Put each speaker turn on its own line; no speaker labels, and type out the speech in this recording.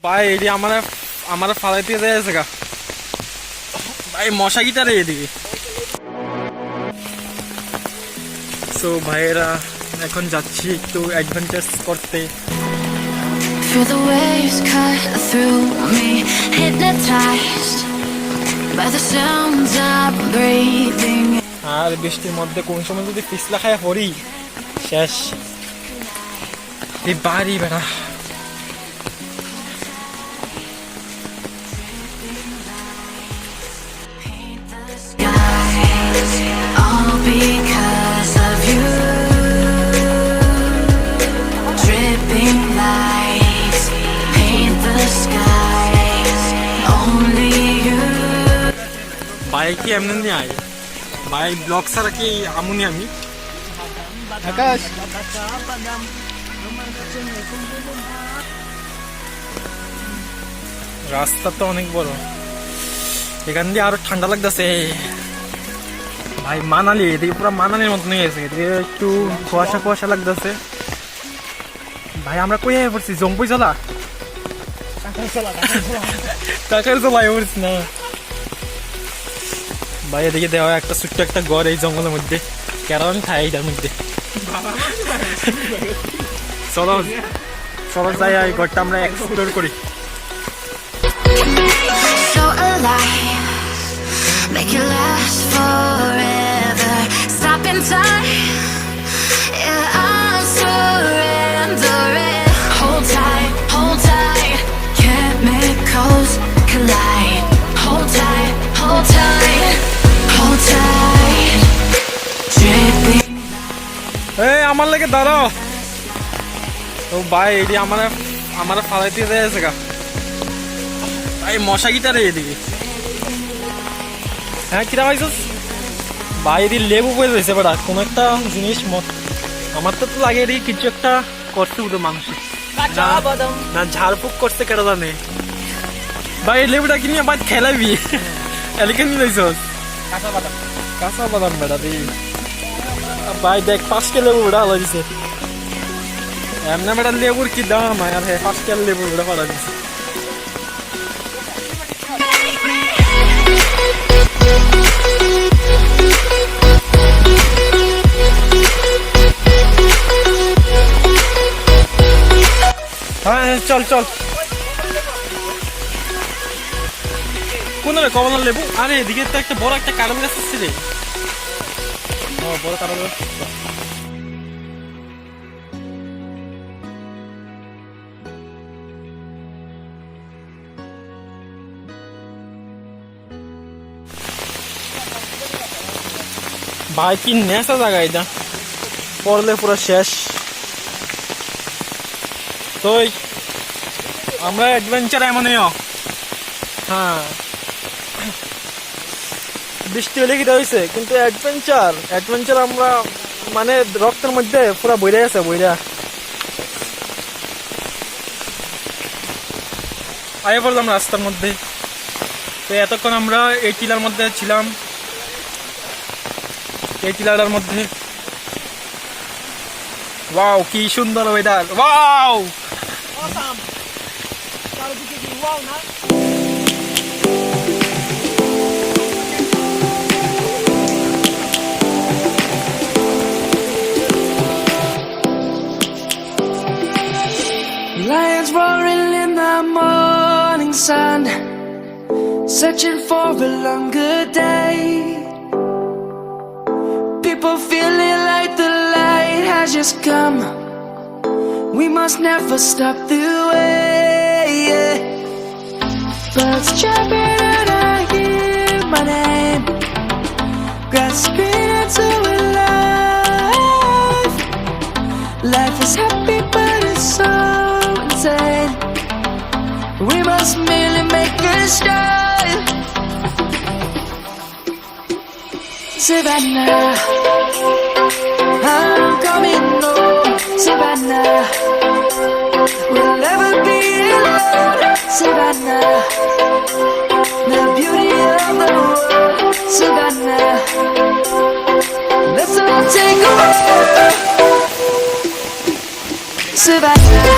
ভাই এটি আমার ফালাইতে যাচ্ছে গা ভাই মশা গিটারে এদিকে। সো ভাইয়েরা এখন যাচ্ছি একটু অ্যাডভেঞ্চার করতে।
Feel the waves cut through me, hypnotized by the sounds I'm breathing.
আর বৃষ্টির মধ্যে কোন সময় যদি পিছলা খায় পড়ি শেষ। এই বাড়ি বেড়া
All because of you. Dripping lights paint the skies. Only you.
ভাই কি এমনি নিয়ে আয় ভাই ব্লগ ছাড়া কি আমুনি আমি আকাশ। রাস্তা তো অনেক বড়, এখান দিয়ে আরো ঠান্ডা লাগতেছে ভাই। মানালি এদিকে পুরো মানালির মতন হয়ে গেছে, এদিকে একটু কুয়াশা কুয়াশা লাগতেছে ভাই। আমরা কই পড়ছি জম্পুই চলা কাকার চলা পড়ছি না ভাই। এদিকে দেওয়া একটা ছোট্ট একটা ঘর এই জঙ্গলের মধ্যে, কেরান খাই এটার মধ্যে। চলো চলো যাই এই ঘরটা আমরা এক্সপ্লোর করি।
So alive, make it last forever. Stop in time, yeah, I'm surrendering. Hold tight, chemicals collide. Hold tight, hold tight, hold tight. Dripping.
এই আমার লাগে দাঁড়াও তো ভাই। এটি আমার ফালাইতে যাচ্ছে গা ভাই মশা গিটারে এদিকে। হ্যাঁ কিরা পাইছিস ভাই? এটি লেবু বয়ে রয়েছে বেড়া কোন একটা জিনিস আমার তো লাগে এটি কিছু একটা করতে হতো মানুষের না ঝাড়ফুঁক করতে কেটে জানে ভাই। এই লেবুটা কিনে ভাই খেলাবি এলিকে নিয়ে যাইছস কাঁচা বাদাম বেড়া রে ভাই। দেখ 5 কিলো লেবু বেড়া আলা দিছে এমনি বেড়া লেবুর কি দাম আর হ্যাঁ 5 কিলো লেবু বেড়া পাড়া দিছে। হ্যাঁ চল চল কোন রে কমলা লেবু? আরে এদিকে তো একটা বড় একটা কাঁঠাল গাছ আছে রে। বড় কাঁঠাল গাছ ভাই। কি নেশা জায়গা এটা, পড়লে পুরো শেষ। তো আমরা অ্যাডভেঞ্চার এমনই হ্যাঁ বৃষ্টি হলে কি হয়েছে কিন্তু অ্যাডভেঞ্চার আমরা মানে রক্তের মধ্যে পুরা বইরা আছে বইরা। আগে পড়লাম রাস্তার মধ্যে। তো এতক্ষণ আমরা এই টিলার মধ্যে ছিলাম, এই টিলাটার মধ্যে। ওয়াও কি সুন্দর weather, wow
Lions roaring in the morning sun, searching for a longer day. People feeling like the light has just come. We must never stop the way. Birds chirping and I hear my name, grasping into a life. Life is happy but it's so insane. We must merely make a start. Savannah, I'm coming home. Savannah, we'll never be alone. Savannah, the beauty of the world. Savannah, let's all take a walk. Savannah.